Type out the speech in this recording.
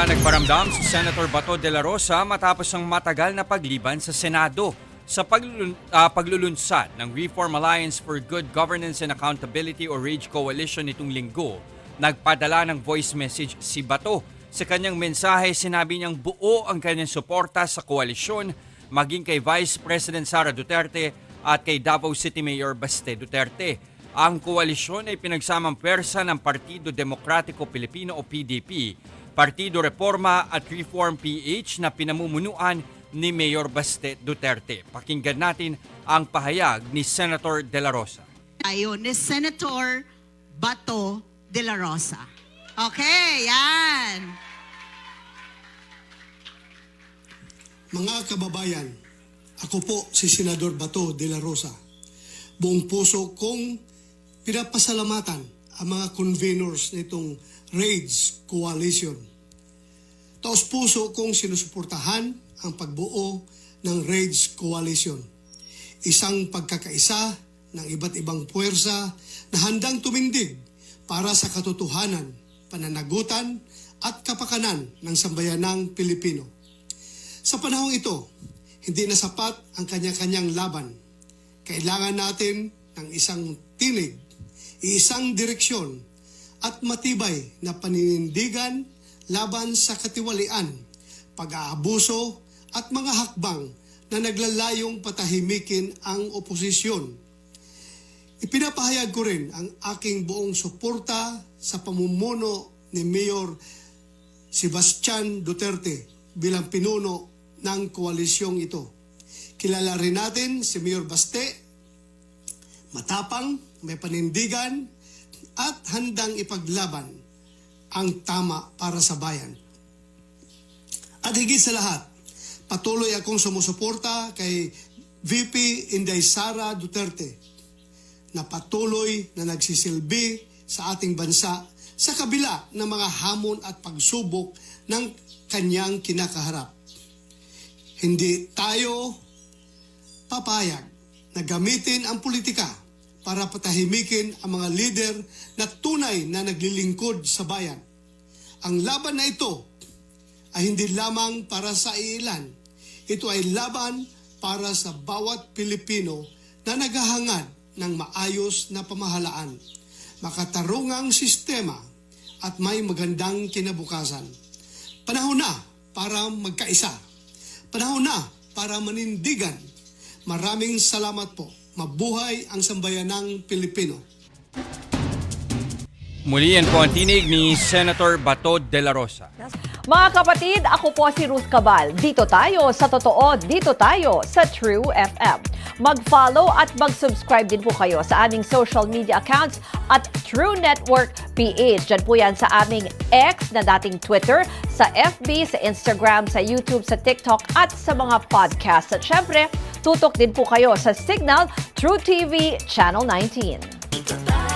Nagparamdam si Senator Bato de la Rosa matapos ang matagal na pagliban sa Senado. Sa paglulunsad ng Reform Alliance for Good Governance and Accountability o RAGE Coalition nitong linggo, nagpadala ng voice message si Bato. Sa kanyang mensahe, sinabi niyang buo ang kanyang suporta sa koalisyon maging kay Vice President Sara Duterte at kay Davao City Mayor Baste Duterte. Ang koalisyon ay pinagsamang pwersa ng Partido Demokratiko Pilipino o PDP, Partido Reforma at Reform PH na pinamumunuan ni Mayor Baste Duterte. Pakinggan natin ang pahayag ni Senator De La Rosa. Ayun, ni Senator Bato de la Rosa. Okay, yan. Mga kababayan, ako po si Senador Bato de la Rosa. Buong puso kong pinapasalamatan ang mga conveners nitong RAGE Coalition. Taos puso kong sinusuportahan ang pagbuo ng RAGE Coalition. Isang pagkakaisa ng iba't ibang puwersa na handang tumindig para sa katotohanan, pananagutan at kapakanan ng sambayanang Pilipino. Sa panahong ito, hindi na sapat ang kanya-kanyang laban. Kailangan natin ng isang tinig, isang direksyon at matibay na paninindigan laban sa katiwalian, pag-aabuso at mga hakbang na naglalayong patahimikin ang oposisyon. Ipinapahayag ko rin ang aking buong suporta sa pamumuno ni Mayor Sebastian Duterte bilang pinuno ng koalisyong ito. Kilala rin natin si Mayor Baste, matapang, may panindigan at handang ipaglaban ang tama para sa bayan. At higit sa lahat, patuloy akong sumusuporta kay VP Inday Sara Duterte na patuloy na nagsisilbi sa ating bansa sa kabila ng mga hamon at pagsubok ng kanyang kinakaharap. Hindi tayo papayag na gamitin ang politika para patahimikin ang mga lider na tunay na naglilingkod sa bayan. Ang laban na ito ay hindi lamang para sa iilan. Ito ay laban para sa bawat Pilipino na naghahangad ng maayos na pamahalaan, makatarungang sistema at may magandang kinabukasan. Panahon na para magkaisa. Panahon na para manindigan. Maraming salamat po. Mabuhay ang sambayanang Pilipino. Muli yan po ang tinig ni Senator Bato de la Rosa. Mga kapatid, ako po si Ruth Cabal. Dito tayo sa totoo, dito tayo sa True FM. Mag-follow at mag-subscribe din po kayo sa aming social media accounts at True Network PH. Diyan po yan sa aming X na dating Twitter, sa FB, sa Instagram, sa YouTube, sa TikTok at sa mga podcast. At syempre, tutok din po kayo sa Signal True TV Channel 19.